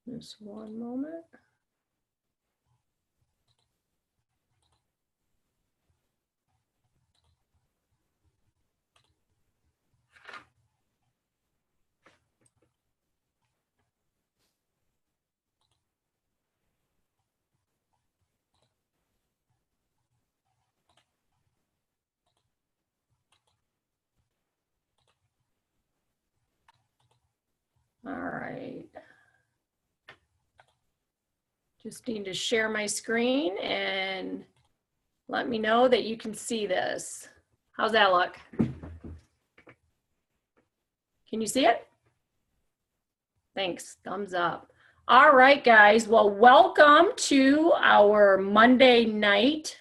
Just one moment. All right. Just need to share my screen and let me know that you can see this. How's that look? Can you see it? Thanks, thumbs up. All right, guys. Well, welcome to our Monday night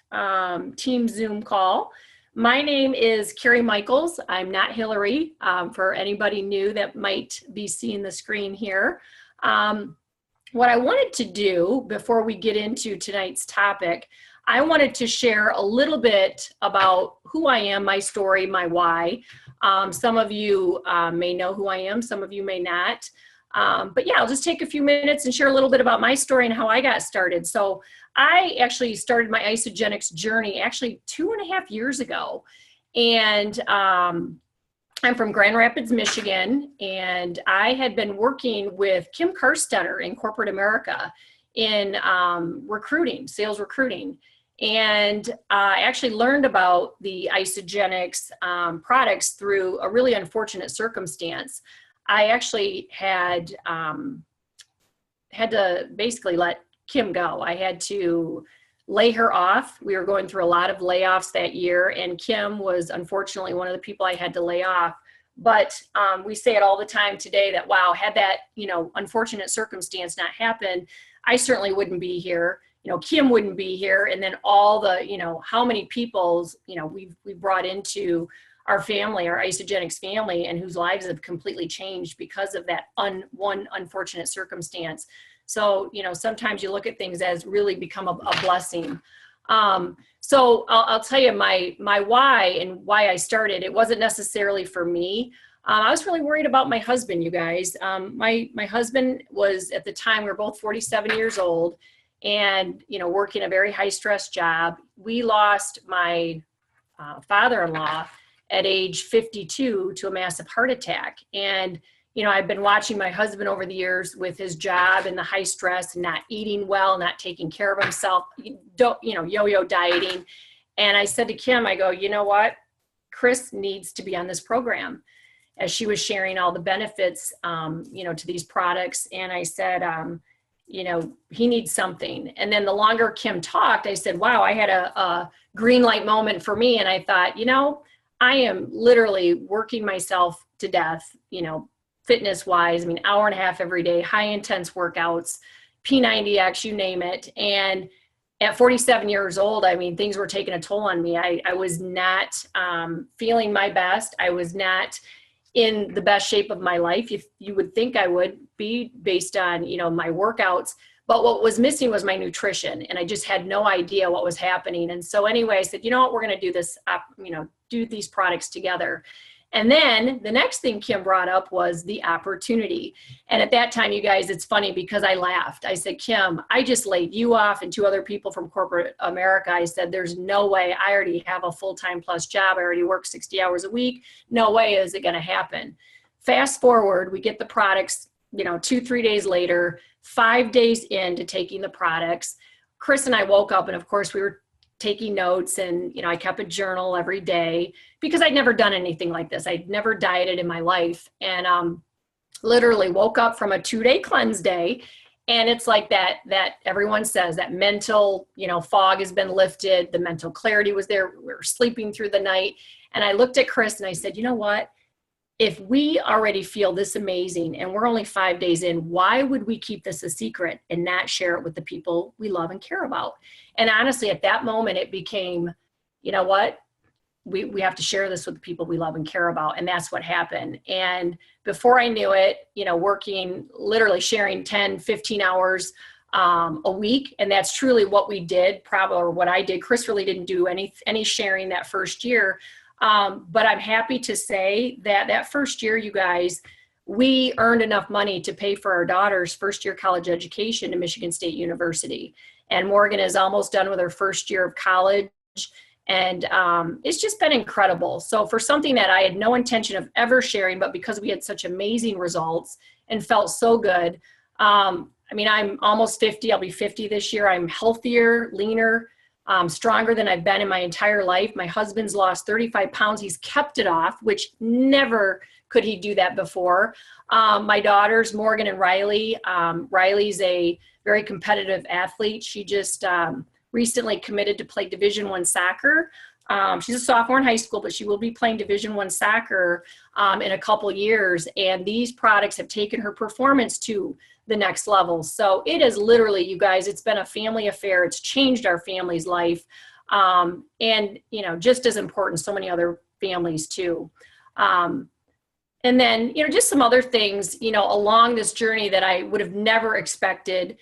team Zoom call. My name is Carrie Michaels. I'm not Hilary, for anybody new that might be seeing the screen here. What I wanted to do before we get into tonight's topic, I wanted to share a little bit about who I am, my story, my why. Some of you may know who I am, some of you may not. But yeah, I'll just take a few minutes and share a little bit about my story and how I got started. So I actually started my Isagenix journey actually 2.5 years ago. And I'm from Grand Rapids, Michigan, and I had been working with Kim Karstetter in corporate America in recruiting, sales recruiting. And I actually learned about the Isagenix products through a really unfortunate circumstance. I actually had to basically let Kim go. I had to lay her off. We were going through a lot of layoffs that year, and Kim was unfortunately one of the people I had to lay off. But we say it all the time today that, wow, had that, unfortunate circumstance not happened, I certainly wouldn't be here. Kim wouldn't be here. And then all the, how many people's, we've brought into our family, our Isagenix family, and whose lives have completely changed because of that one unfortunate circumstance. So, sometimes you look at things as really become a blessing. So I'll tell you my why and why I started. It wasn't necessarily for me. I was really worried about my husband, you guys. My husband was, at the time, we were both 47 years old and, working a very high stress job. We lost my father-in-law at age 52 to a massive heart attack. And, I've been watching my husband over the years with his job and the high stress and not eating well, not taking care of himself, yo-yo dieting. And I said to Kim, I go, you know what? Chris needs to be on this program, as she was sharing all the benefits, to these products. And I said, he needs something. And then the longer Kim talked, I said, wow, I had a green light moment for me. And I thought, I am literally working myself to death, fitness wise. Hour and a half every day, high intense workouts, P90X, you name it. And at 47 years old, things were taking a toll on me. I was not feeling my best. I was not in the best shape of my life. You would think I would be based on, my workouts. But what was missing was my nutrition. And I just had no idea what was happening. And so anyway, I said, you know what, we're going to do this, do these products together. And then the next thing Kim brought up was the opportunity. And at that time, you guys, it's funny because I laughed. I said, Kim, I just laid you off and 2 other people from corporate America. I said, there's no way. I already have a full-time plus job. I already work 60 hours a week. No way is it going to happen. Fast forward, we get the products, 2-3 days later, 5 days into taking the products. Chris and I woke up, and of course we were taking notes, and I kept a journal every day because I'd never done anything like this. I'd never dieted in my life, and literally woke up from a 2-day cleanse day, and it's like that everyone says that mental fog has been lifted, the mental clarity was there. We were sleeping through the night, and I looked at Chris and I said, you know what? If we already feel this amazing and we're only 5 days in, why would we keep this a secret and not share it with the people we love and care about? And honestly, at that moment, it became, you know what? We have to share this with the people we love and care about. And that's what happened. And before I knew it, working, literally sharing 10, 15 hours a week. And that's truly what we did, probably, or what I did. Chris really didn't do any sharing that first year. But I'm happy to say that that first year, you guys, we earned enough money to pay for our daughter's first-year college education to Michigan State University. And Morgan is almost done with her first year of college. And it's just been incredible. So for something that I had no intention of ever sharing, but because we had such amazing results and felt so good, I mean, I'm almost 50. I'll be 50 this year. I'm healthier, leaner, stronger than I've been in my entire life. My husband's lost 35 pounds. He's kept it off, which never could he do that before. My daughters, Morgan and Riley. Riley's a very competitive athlete. She just recently committed to play Division I soccer. She's a sophomore in high school, but she will be playing Division I soccer in a couple years. And these products have taken her performance to the next level. So it is literally, you guys, it's been a family affair. It's changed our family's life. And, you know, just as important, so many other families too. And then, you know, just some other things, you know, along this journey that I would have never expected.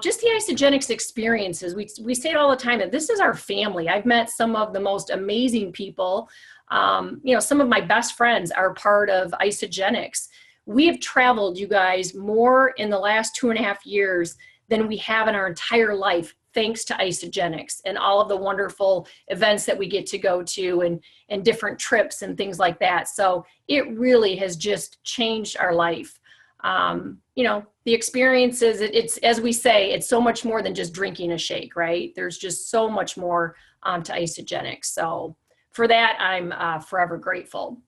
Just the Isagenix experiences. We say it all the time that this is our family. I've met some of the most amazing people. You know, some of my best friends are part of Isagenix. We have traveled, you guys, more in the last 2.5 years than we have in our entire life, thanks to Isagenix and all of the wonderful events that we get to go to and different trips and things like that. So it really has just changed our life. You know, the experiences, it's, as we say, it's so much more than just drinking a shake, right? There's just so much more to Isagenix. So for that, I'm forever grateful.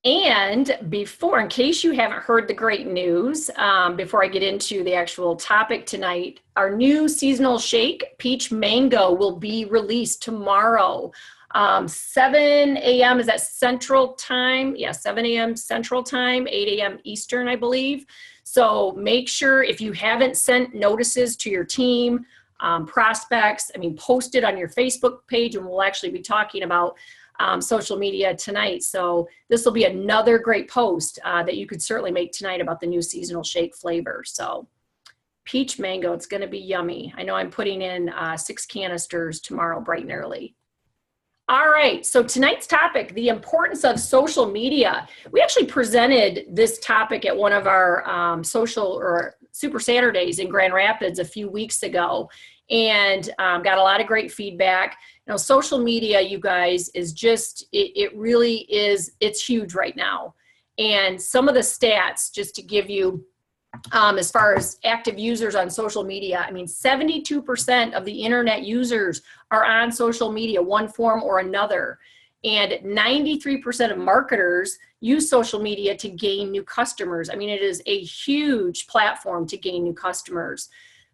And before, in case you haven't heard the great news, before I get into the actual topic tonight, our new seasonal shake, Peach Mango, will be released tomorrow. 7 a.m. is that Central Time? Yeah, 7 a.m. Central Time, 8 a.m. Eastern, I believe. So make sure, if you haven't sent notices to your team, prospects, I mean, post it on your Facebook page, and we'll actually be talking about social media tonight. So this will be another great post that you could certainly make tonight about the new seasonal shake flavor. So peach mango, it's going to be yummy. I know I'm putting in 6 canisters tomorrow bright and early. All right, so tonight's topic, the importance of social media. We actually presented this topic at one of our social or Super Saturdays in Grand Rapids a few weeks ago, and got a lot of great feedback. You know, social media, you guys, is just, it really is, it's huge right now. And some of the stats, just to give you, as far as active users on social media, I mean, 72% of the internet users are on social media, one form or another. And 93% of marketers use social media to gain new customers. I mean, it is a huge platform to gain new customers.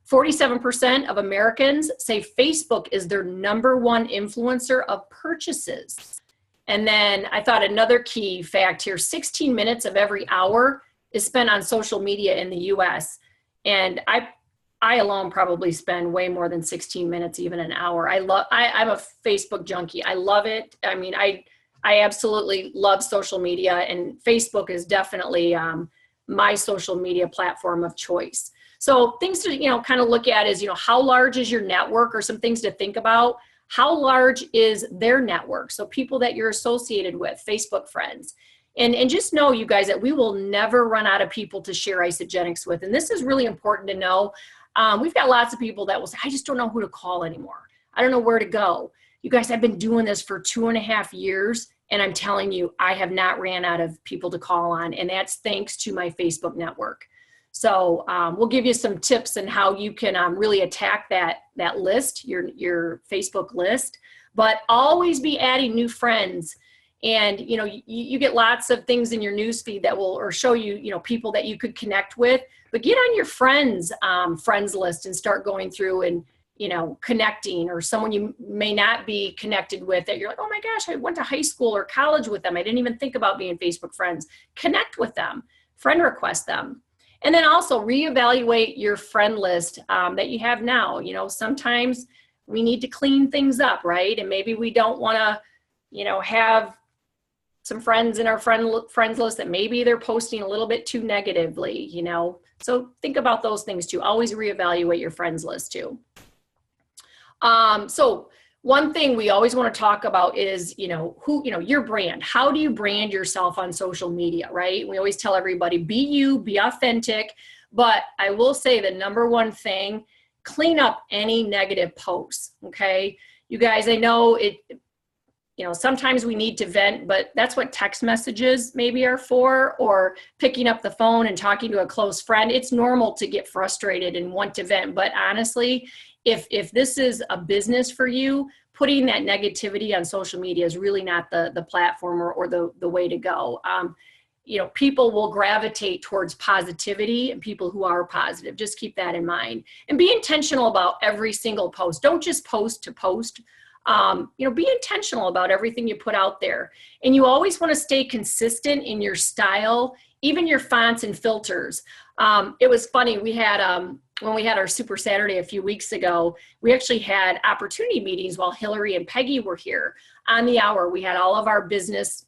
47% of Americans say Facebook is their #1 influencer of purchases. And then I thought another key fact here, 16 minutes of every hour is spent on social media in the US. And I alone probably spend way more than 16 minutes, even an hour. I'm a Facebook junkie. I love it. I mean, I absolutely love social media, and Facebook is definitely my social media platform of choice. So things to, you know, kind of look at is, you know, how large is your network, or some things to think about. How large is their network? So people that you're associated with, Facebook friends. And just know, you guys, that we will never run out of people to share Isagenix with. And this is really important to know. We've got lots of people that will say, I just don't know who to call anymore. I don't know where to go. You guys, I've been doing this for 2.5 years, and I'm telling you, I have not ran out of people to call on, and that's thanks to my Facebook network. So we'll give you some tips on how you can really attack that list, your Facebook list, but always be adding new friends. And, you know, you get lots of things in your newsfeed that will, or show you, you know, people that you could connect with, but get on your friends list and start going through and, you know, connecting, or someone you may not be connected with that you're like, oh my gosh, I went to high school or college with them. I didn't even think about being Facebook friends. Connect with them, friend request them. And then also reevaluate your friend list that you have now. You know, sometimes we need to clean things up, right? And maybe we don't want to, you know, have some friends in our friends list that maybe they're posting a little bit too negatively, you know. So think about those things too. Always reevaluate your friends list too. So one thing we always want to talk about is, your brand. How do you brand yourself on social media, right? We always tell everybody, be you, be authentic. But I will say the number one thing, clean up any negative posts, okay? You guys, I know sometimes we need to vent, but that's what text messages maybe are for, or picking up the phone and talking to a close friend. It's normal to get frustrated and want to vent, but honestly, if this is a business for you, putting that negativity on social media is really not the platform or the way to go. People will gravitate towards positivity and people who are positive. Just keep that in mind. And be intentional about every single post. Don't just post to post. Be intentional about everything you put out there. And you always want to stay consistent in your style, even your fonts and filters. It was funny, we had, when we had our Super Saturday a few weeks ago, we actually had opportunity meetings while Hilari and Peggy were here on the hour. We had all of our business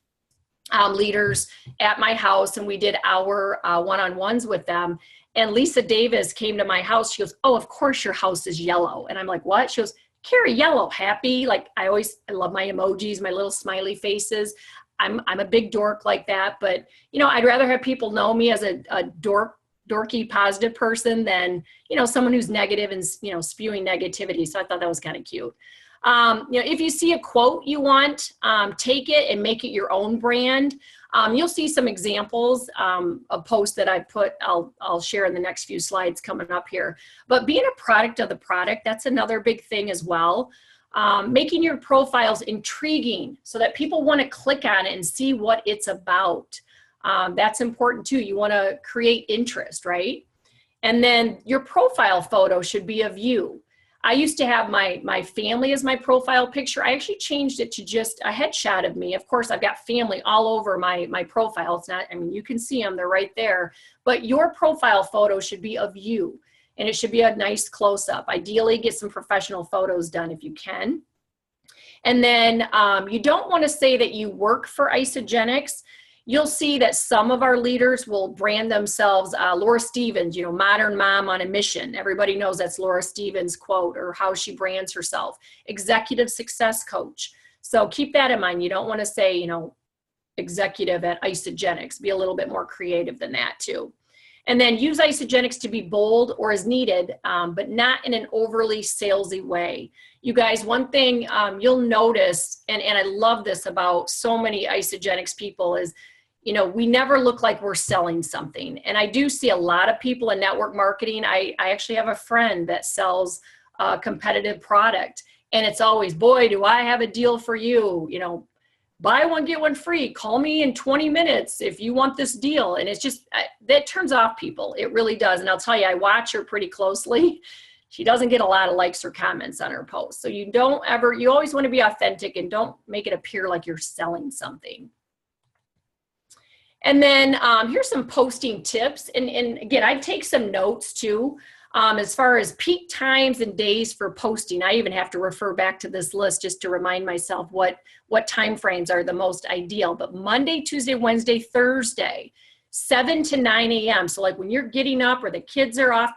leaders at my house, and we did our one-on-ones with them. And Lisa Davis came to my house. She goes, "Oh, of course your house is yellow." And I'm like, "What?" She goes, "Carrie, yellow, happy." Like I love my emojis, my little smiley faces. I'm a big dork like that, but I'd rather have people know me as a dorky positive person than someone who's negative and spewing negativity. So I thought that was kind of cute. If you see a quote you want, take it and make it your own brand. You'll see some examples of posts that I put. I'll share in the next few slides coming up here. But being a product of the product, that's another big thing as well. Making your profiles intriguing so that people want to click on it and see what it's about. That's important too. You want to create interest, right? And then your profile photo should be of you. I used to have my family as my profile picture. I actually changed it to just a headshot of me. Of course, I've got family all over my profile. It's not, you can see them, they're right there. But your profile photo should be of you, and it should be a nice close-up. Ideally, get some professional photos done if you can. And then you don't want to say that you work for Isagenix. You'll see that some of our leaders will brand themselves Laura Stevens, modern mom on a mission. Everybody knows that's Laura Stevens' quote, or how she brands herself. Executive success coach. So keep that in mind. You don't want to say, executive at Isagenix. Be a little bit more creative than that too. And then use Isagenix to be bold or as needed, but not in an overly salesy way. You guys, one thing you'll notice, and I love this about so many Isagenix people, is we never look like we're selling something. And I do see a lot of people in network marketing. I actually have a friend that sells a competitive product. And it's always, boy, do I have a deal for you. Buy one, get one free. Call me in 20 minutes if you want this deal. And it's just, that turns off people. It really does. And I'll tell you, I watch her pretty closely. She doesn't get a lot of likes or comments on her posts. So you always want to be authentic and don't make it appear like you're selling something. And then here's some posting tips. And again, I take some notes too. As far as peak times and days for posting, I even have to refer back to this list just to remind myself what time frames are the most ideal. But Monday, Tuesday, Wednesday, Thursday, 7 to 9 a.m. So like when you're getting up or the kids are off,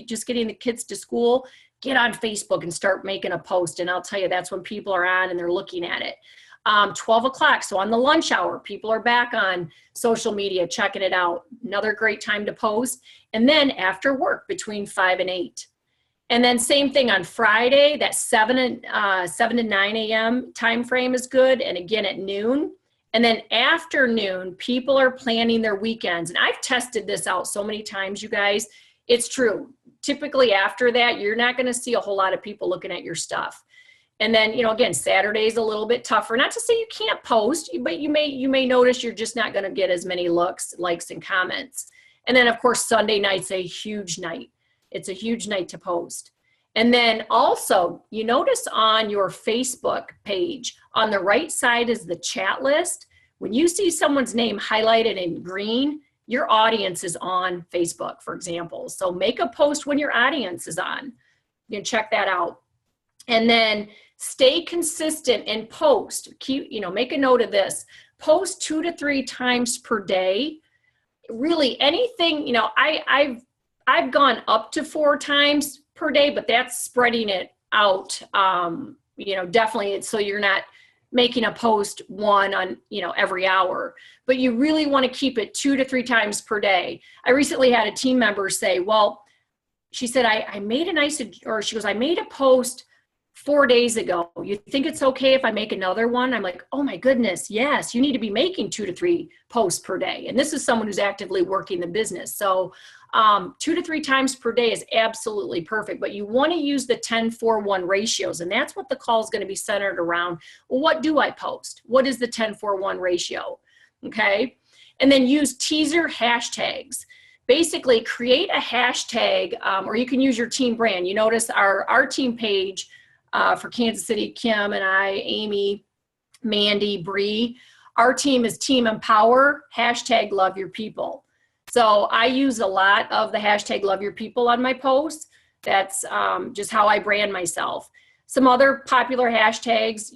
just getting the kids to school, get on Facebook and start making a post. And I'll tell you, that's when people are on and they're looking at it. 12 o'clock, so on the lunch hour, people are back on social media, checking it out. Another great time to post. And then after work, between 5 and 8. And then same thing on Friday, that 7 to 9 a.m. time frame is good. And again at noon. And then afternoon, people are planning their weekends. And I've tested this out so many times, you guys. It's true. Typically after that, you're not going to see a whole lot of people looking at your stuff. And then, again, Saturday's a little bit tougher. Not to say you can't post, but you may notice you're just not going to get as many likes, and comments. And then, of course, Sunday night's a huge night. It's a huge night to post. And then also, you notice on your Facebook page, on the right side is the chat list. When you see someone's name highlighted in green, your audience is on Facebook, for example. So make a post when your audience is on. You can check that out. And then stay consistent and post. Make a note of this. Post 2 to 3 times per day. Really anything, I've gone up to 4 times per day, but that's spreading it out definitely it's so you're not making a post one on, every hour, but you really want to keep it 2 to 3 times per day. I recently had a team member say, well, she said, I made I made a post 4 days ago. You think it's okay if I make another one? I'm like, oh my goodness, yes, you need to be making 2 to 3 posts per day. And this is someone who's actively working the business. So 2 to 3 times per day is absolutely perfect, but you want to use the 10-4-1 ratios. And that's what the call is going to be centered around. Well, what do I post? What is the 10-4-1 ratio? Okay. And then use teaser hashtags. Basically create a hashtag, or you can use your team brand. You notice our team page for Kansas City, Kim and I, Amy, Mandy, Bree, our team is Team Empower, hashtag love your people. So I use a lot of the hashtag love your people on my posts. That's just how I brand myself. Some other popular hashtags,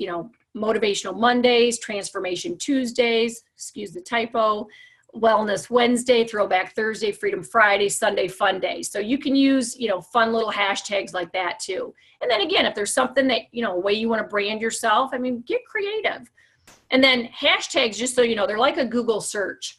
Motivational Mondays, Transformation Tuesdays, excuse the typo, Wellness Wednesday, Throwback Thursday, Freedom Friday, Sunday Fun Day. So you can use, fun little hashtags like that too. And then again, if there's something that, a way you want to brand yourself, get creative. And then hashtags, just so you know, they're like a Google search.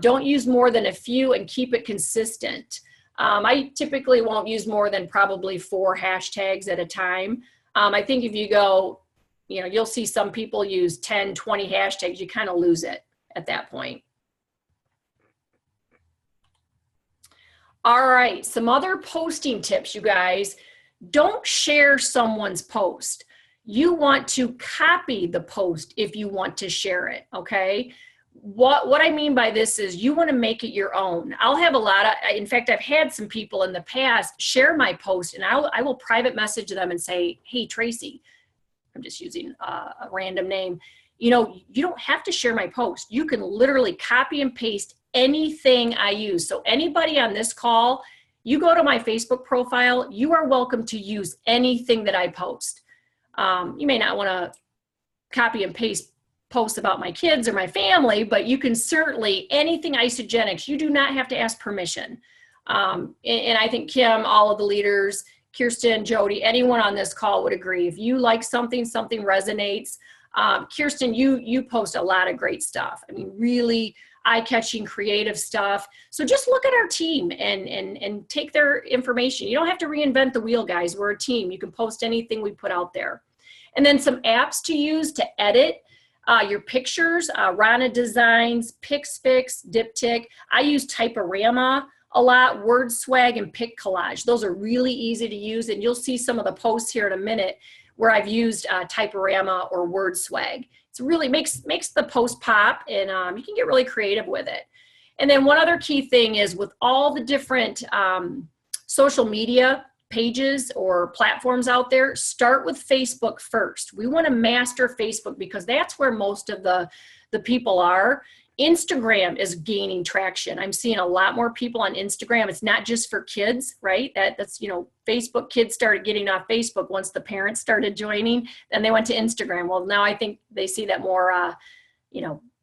Don't use more than a few and keep it consistent. I typically won't use more than probably 4 hashtags at a time. I think if you go, you'll see some people use 10, 20 hashtags, you kind of lose it at that point. All right, some other posting tips, you guys. Don't share someone's post. You want to copy the post if you want to share it, okay? What I mean by this is you want to make it your own. I'll have in fact, I've had some people in the past share my post, and I will private message them and say, hey, Tracy, I'm just using a random name. You don't have to share my post. You can literally copy and paste anything I use. So anybody on this call, you go to my Facebook profile, you are welcome to use anything that I post. You may not want to copy and paste posts about my kids or my family, but you can certainly, anything Isagenix, you do not have to ask permission. And I think Kim, all of the leaders, Kirsten, Jody, anyone on this call would agree. If you like something resonates. Kirsten, you post a lot of great stuff. Really eye-catching, creative stuff. So just look at our team and take their information. You don't have to reinvent the wheel, guys. We're a team. You can post anything we put out there. And then some apps to use to edit your pictures, Rana Designs, PixFix, Diptyque. I use Typorama a lot, WordSwag, and Pic Collage. Those are really easy to use, and you'll see some of the posts here in a minute where I've used Typorama or WordSwag. It's really makes the post pop, and you can get really creative with it. And then one other key thing is with all the different social media pages or platforms out there, start with Facebook first. We want to master Facebook because that's where most of the people are. Instagram is gaining traction. I'm seeing a lot more people on Instagram. It's not just for kids, right? That's Facebook kids started getting off Facebook once the parents started joining, then they went to Instagram. Well, now I think they see that more,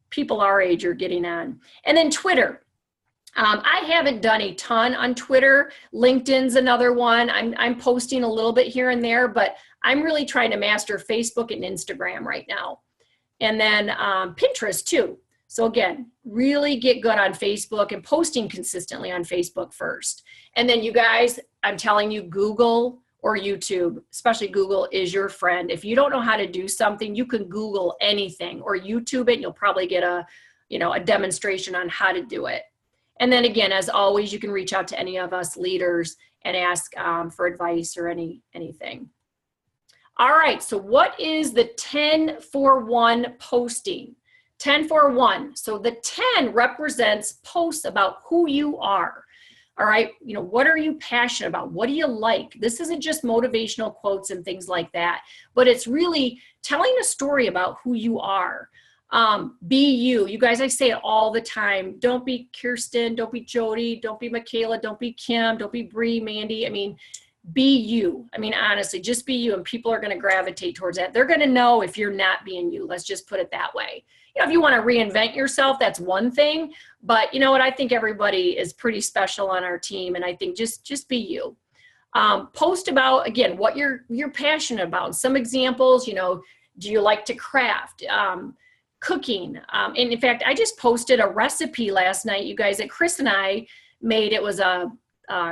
people our age are getting on. And then Twitter. I haven't done a ton on Twitter. LinkedIn's another one. I'm posting a little bit here and there, but I'm really trying to master Facebook and Instagram right now. And then Pinterest too. So again, really get good on Facebook and posting consistently on Facebook first. And then you guys, I'm telling you, Google or YouTube, especially Google, is your friend. If you don't know how to do something, you can Google anything or YouTube it, and you'll probably get a demonstration on how to do it. And then again, as always, you can reach out to any of us leaders and ask for advice or anything. All right, so what is the 10-4-1 posting? 10-4-1. So the 10 represents posts about who you are. All right, what are you passionate about? What do you like? This isn't just motivational quotes and things like that, but it's really telling a story about who you are. Be you. You guys, I say it all the time. Don't be Kirsten, don't be Jody, don't be Michaela, don't be Kim, don't be Bree, Mandy. Be you. Honestly, just be you, and people are going to gravitate towards that. They're going to know if you're not being you. Let's just put it that way. If you want to reinvent yourself, that's one thing. But you know what? I think everybody is pretty special on our team, and I think just be you. Post about, again, what you're passionate about. Some examples, you know, do you like to craft? Cooking. And in fact, I just posted a recipe last night, you guys, that Chris and I made. It was a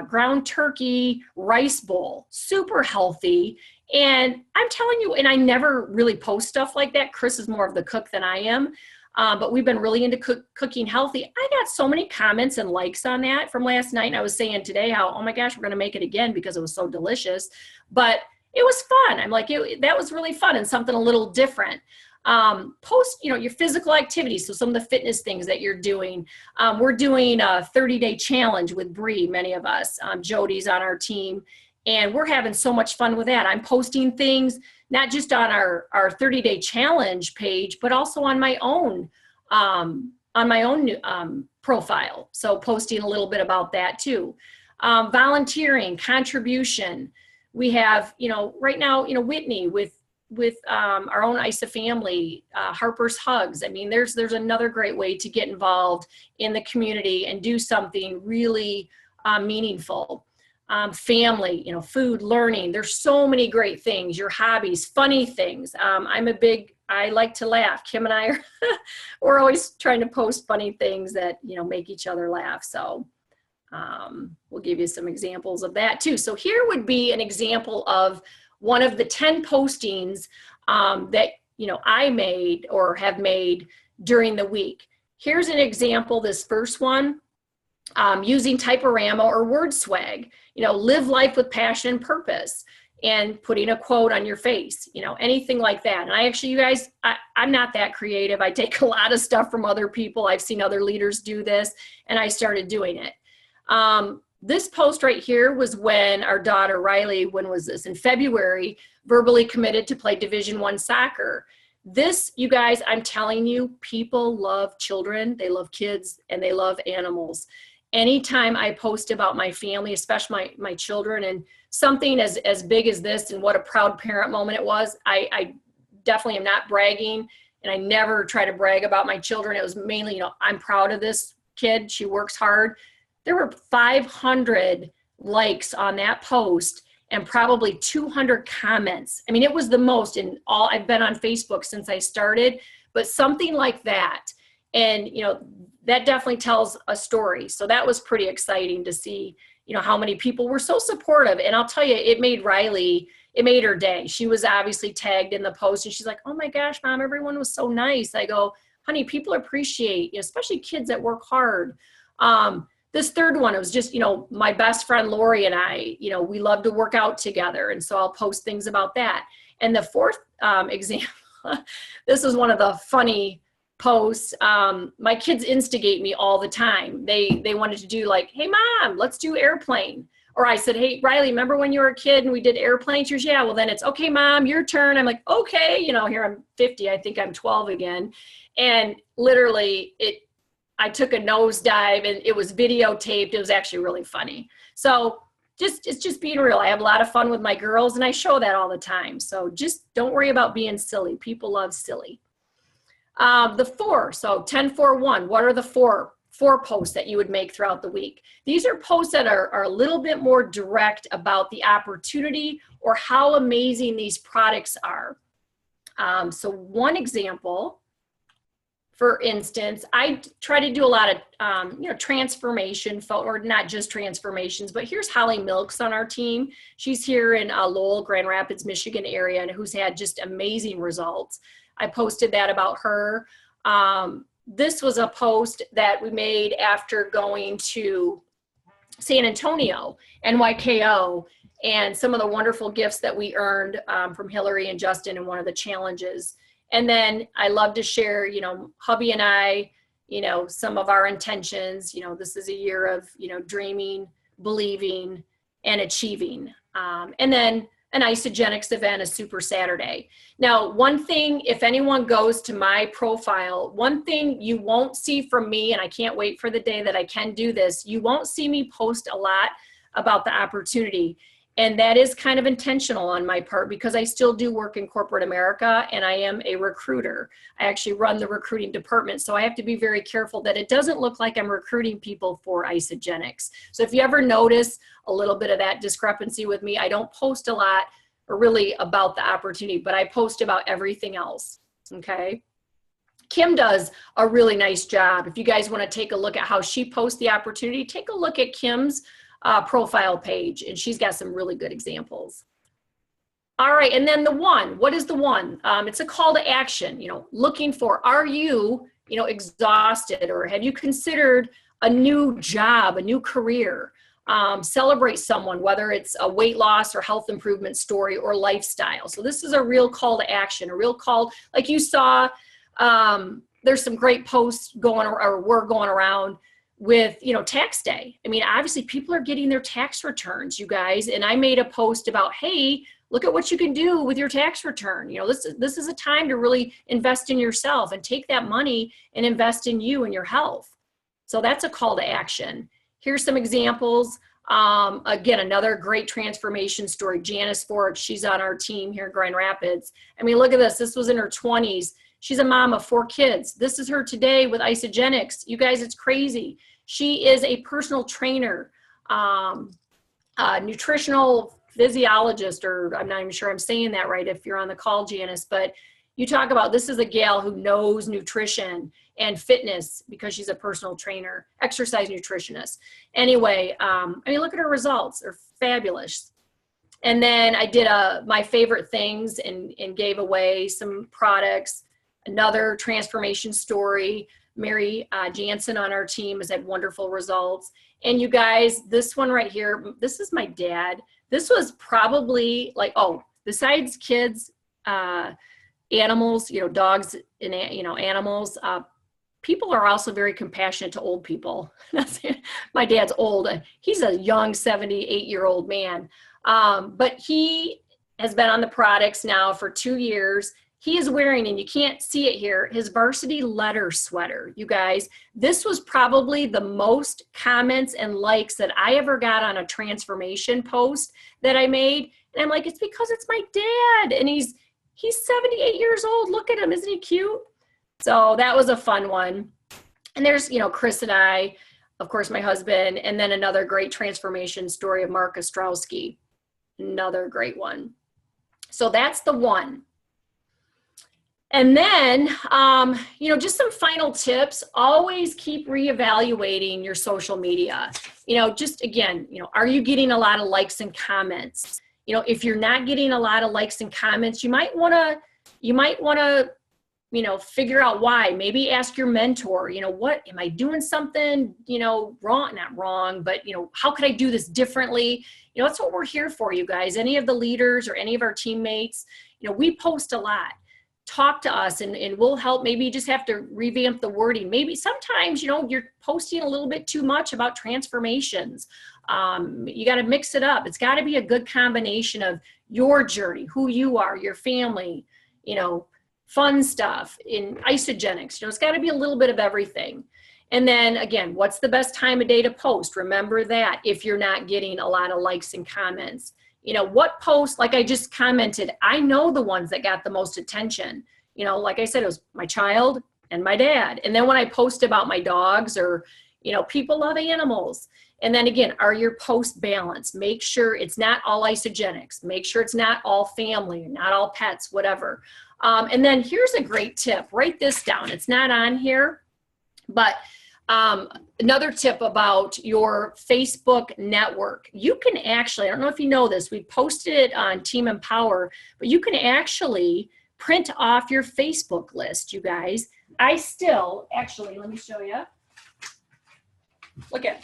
ground turkey rice bowl, super healthy. And I'm telling you, and I never really post stuff like that. Chris is more of the cook than I am. But we've been really into cooking healthy. I got so many comments and likes on that from last night. And I was saying today how, oh my gosh, we're going to make it again because it was so delicious. But it was fun. I'm like, that was really fun and something a little different. Post, you know, your physical activities. So some of the fitness things that you're doing. We're doing a 30-day challenge with Bree, many of us. Jody's on our team. And we're having so much fun with that. I'm posting things, not just on our 30-day challenge page, but also on my own profile. So posting a little bit about that too. Volunteering, contribution. We have, you know, right now, you know, Whitney with our own ISA family, Harper's Hugs. I mean, there's another great way to get involved in the community and do something really meaningful. Family, you know, food, learning. There's so many great things, your hobbies, funny things. I like to laugh. Kim and I we're always trying to post funny things that, you know, make each other laugh. So we'll give you some examples of that too. So here would be an example of one of the 10 postings that, you know, I made or have made during the week. Here's an example, this first one, using Typorama or word swag, you know, live life with passion and purpose, and putting a quote on your face, you know, anything like that. And I actually, you guys, I'm not that creative. I take a lot of stuff from other people. I've seen other leaders do this, and I started doing it. This post right here was when our daughter Riley, when was this? In February, verbally committed to play Division I soccer. This, you guys, I'm telling you, people love children, they love kids, and they love animals. Anytime I post about my family, especially my children, and something as big as this and what a proud parent moment it was, I definitely am not bragging, and I never try to brag about my children. It was mainly, you know, I'm proud of this kid. She works hard. There were 500 likes on that post and probably 200 comments. I mean, it was the most in all, I've been on Facebook since I started, but something like that. And, you know, that definitely tells a story. So that was pretty exciting to see, you know, how many people were so supportive. And I'll tell you, it made Riley, it made her day. She was obviously tagged in the post and she's like, oh my gosh, Mom, everyone was so nice. I go, honey, people appreciate, you know, especially kids that work hard. This third one, it was just, you know, my best friend Lori and I, you know, we love to work out together. And so I'll post things about that. And the fourth example, this is one of the funny posts. My kids instigate me all the time. They wanted to do like, hey Mom, let's do airplane. Or I said, hey Riley, remember when you were a kid and we did airplane? She goes, yeah, well then it's okay Mom, your turn. I'm like, okay, you know, here I'm 50, I think I'm 12 again. And literally I took a nosedive and it was videotaped. It was actually really funny. So it's just being real. I have a lot of fun with my girls and I show that all the time. So just don't worry about being silly. People love silly. The 4, so 10, 4, 1, what are the four posts that you would make throughout the week? These are posts that are a little bit more direct about the opportunity or how amazing these products are. So one example, for instance, I try to do a lot of, you know, transformation, or not just transformations, but here's Holly Milks on our team. She's here in Lowell, Grand Rapids, Michigan area, and who's had just amazing results. I posted that about her. This was a post that we made after going to San Antonio, NYKO, and some of the wonderful gifts that we earned from Hilari and Justin in one of the challenges. And then I love to share, you know, hubby and I, you know, some of our intentions. You know, this is a year of, you know, dreaming, believing, and achieving. And then an Isagenix event, a Super Saturday. Now, one thing, if anyone goes to my profile, one thing you won't see from me, and I can't wait for the day that I can do this, you won't see me post a lot about the opportunity. And that is kind of intentional on my part because I still do work in corporate America and I am a recruiter. I actually run the recruiting department. So I have to be very careful that it doesn't look like I'm recruiting people for Isagenix. So if you ever notice a little bit of that discrepancy with me, I don't post a lot or really about the opportunity, but I post about everything else, okay? Kim does a really nice job. If you guys want to take a look at how she posts the opportunity, take a look at Kim's profile page, and she's got some really good examples. All right, and then the one, what is the one? It's a call to action, looking for, are you, exhausted, or have you considered a new job, a new career? Celebrate someone, whether it's a weight loss or health improvement story or lifestyle. So this is a real call to action, a real call, like you saw, there's some great posts going or were going around with, tax day. I mean, obviously people are getting their tax returns, you guys. And I made a post about, hey, look at what you can do with your tax return. This is a time to really invest in yourself and take that money and invest in you and your health. So that's a call to action. Here's some examples. Again, another great transformation story. Janice Ford, she's on our team here in Grand Rapids. I mean, look at this. This was in her 20s. She's a mom of 4 kids. This is her today with Isagenix. You guys, it's crazy. She is a personal trainer, nutritional physiologist, or I'm not even sure I'm saying that right if you're on the call, Janice, but you talk about, this is a gal who knows nutrition and fitness because she's a personal trainer, exercise nutritionist. Anyway, I mean, look at her results. They're fabulous. And then I did my favorite things and gave away some products. Another transformation story. Mary Jansen on our team has had wonderful results. And you guys, this one right here, this is my dad. This was probably like, besides kids, animals, dogs and, animals, people are also very compassionate to old people. My dad's old. He's a young 78-year-old man. But he has been on the products now for 2 years. He is wearing, and you can't see it here, his varsity letter sweater. You guys, this was probably the most comments and likes that I ever got on a transformation post that I made. And I'm like, it's because it's my dad. And he's 78 years old. Look at him. Isn't he cute? So that was a fun one. And there's, Chris and I, of course, my husband, and then another great transformation story of Mark Ostrowski. Another great one. So that's the one. And then, just some final tips. Always keep reevaluating your social media. Just again, are you getting a lot of likes and comments? If you're not getting a lot of likes and comments, you might want to, figure out why. Maybe ask your mentor, what am I doing something, wrong, not wrong, but, how could I do this differently? That's what we're here for, you guys. Any of the leaders or any of our teammates, we post a lot. Talk to us and we'll help. Maybe you just have to revamp the wording. Maybe sometimes, you're posting a little bit too much about transformations. You got to mix it up. It's got to be a good combination of your journey, who you are, your family, fun stuff in Isagenix. It's got to be a little bit of everything. And then again, what's the best time of day to post? Remember that if you're not getting a lot of likes and comments. What posts, like I just commented, I know the ones that got the most attention. Like I said, it was my child and my dad. And then when I post about my dogs or, people love animals. And then again, are your posts balanced? Make sure it's not all Isagenix. Make sure it's not all family, not all pets, whatever. And then here's a great tip. Write this down. It's not on here, but another tip about your Facebook network. You can actually, I don't know if you know this, we posted it on Team Empower, but you can actually print off your Facebook list, you guys. I still, actually, let me show you. Look at,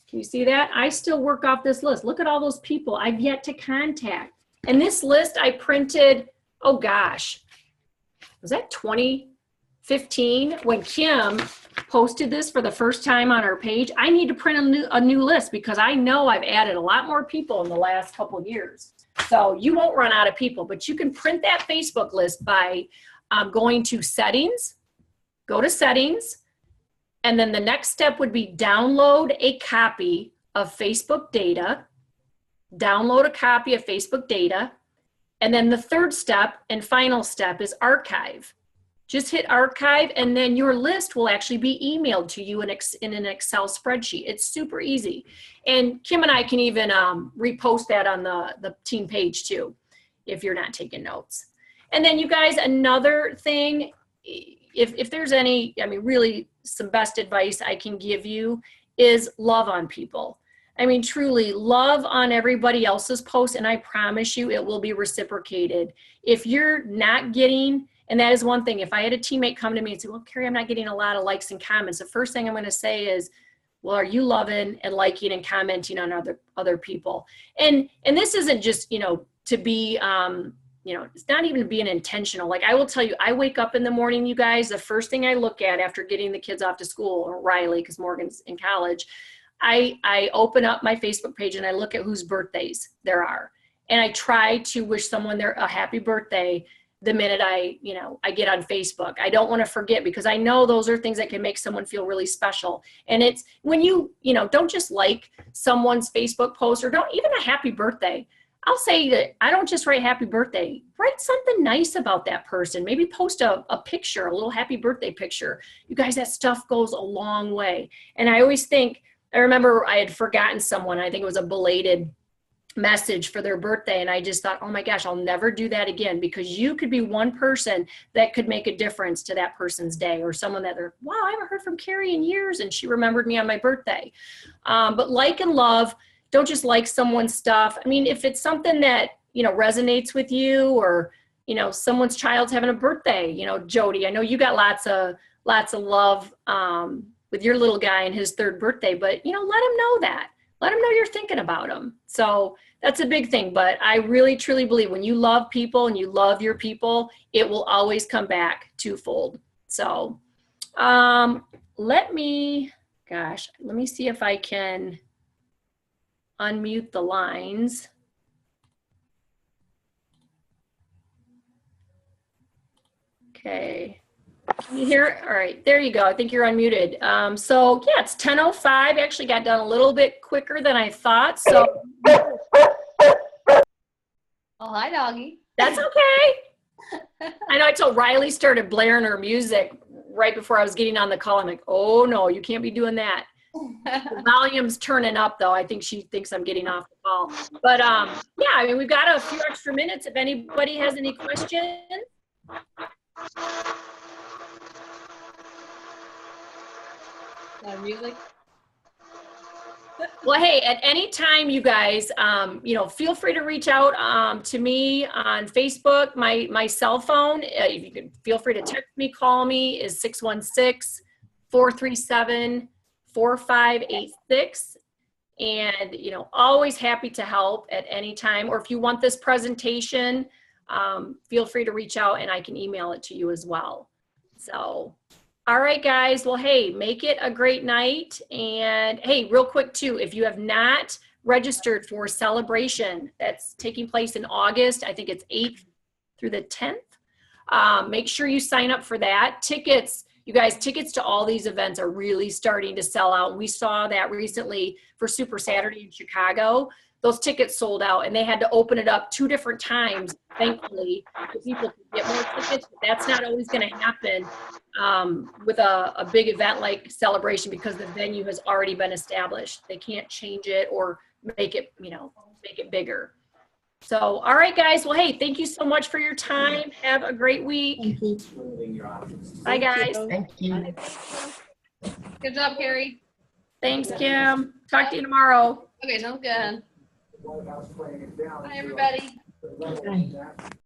can you see that? I still work off this list. Look at all those people I've yet to contact. And this list I printed, oh gosh, was that 2015 when Kim posted this for the first time on our page? I need to print a new list because I know I've added a lot more people in the last couple of years. So you won't run out of people, but you can print that Facebook list by going to settings, go to settings, and then the next step would be download a copy of Facebook data. download a copy of Facebook data. And then the third step and final step is archive. Just hit archive, and then your list will actually be emailed to you in an Excel spreadsheet. It's super easy. And Kim and I can even repost that on the team page too, if you're not taking notes. And then you guys, another thing, if there's any, I mean, really some best advice I can give you is love on people. I mean, truly love on everybody else's posts, and I promise you it will be reciprocated. If you're not getting, and that is one thing, if I had a teammate come to me and say, well, Carrie, I'm not getting a lot of likes and comments, the first thing I'm going to say is, well, are you loving and liking and commenting on other people? And this isn't just, you know, to be, you know, it's not even being intentional. Like I will tell you, I wake up in the morning, you guys, the first thing I look at after getting the kids off to school, or Riley, because Morgan's in college, I open up my Facebook page and I look at whose birthdays there are. And I try to wish someone a happy birthday the minute I get on Facebook. I don't want to forget, because I know those are things that can make someone feel really special. And it's when you don't just like someone's Facebook post, or don't even a happy birthday. I'll say that I don't just write happy birthday, write something nice about that person. Maybe post a picture, a little happy birthday picture. You guys, that stuff goes a long way. And I always think, I remember I had forgotten someone, I think it was a belated message for their birthday, and I just thought, oh my gosh, I'll never do that again, because you could be one person that could make a difference to that person's day, or someone that they're, wow, I haven't heard from Carrie in years and she remembered me on my birthday. But like and love, don't just like someone's stuff. I mean, if it's something that, you know, resonates with you, or, you know, someone's child's having a birthday, you know, Jody, I know you got lots of love with your little guy and his third birthday, but, you know, let him know that. Let him know you're thinking about him. So that's a big thing. But I really, truly believe when you love people and you love your people, it will always come back twofold. So let me see if I can unmute the lines. Okay. Can you hear? All right, there you go. I think you're unmuted. So yeah, it's 10:05. Actually got done a little bit quicker than I thought. So. Oh, hi, doggy. That's okay. I know I told Riley started blaring her music right before I was getting on the call. I'm like, oh no, you can't be doing that. The volume's turning up though. I think she thinks I'm getting off the call. But yeah, I mean, we've got a few extra minutes if anybody has any questions. Music. Well, hey, at any time, you guys, you know, feel free to reach out to me on Facebook. My cell phone, you can feel free to text me, call me, is 616-437-4586. And, you know, always happy to help at any time. Or if you want this presentation, feel free to reach out and I can email it to you as well. So. All right, guys. Well, hey, make it a great night. And hey, real quick too, if you have not registered for Celebration that's taking place in August, I think it's 8th through the 10th, make sure you sign up for that. Tickets, you guys, tickets to all these events are really starting to sell out. We saw that recently for Super Saturday in Chicago. Those tickets sold out and they had to open it up 2 different times, thankfully, so people could get more tickets. But that's not always going to happen with a big event like Celebration, because the venue has already been established. They can't change it or make it, you know, make it bigger. So, all right, guys. Well, hey, thank you so much for your time. Have a great week. Thank you. Bye, guys. Thank you. Good job, Carrie. Thanks, Kim. Talk to you tomorrow. Okay, sounds good. Bye, everybody. Bye.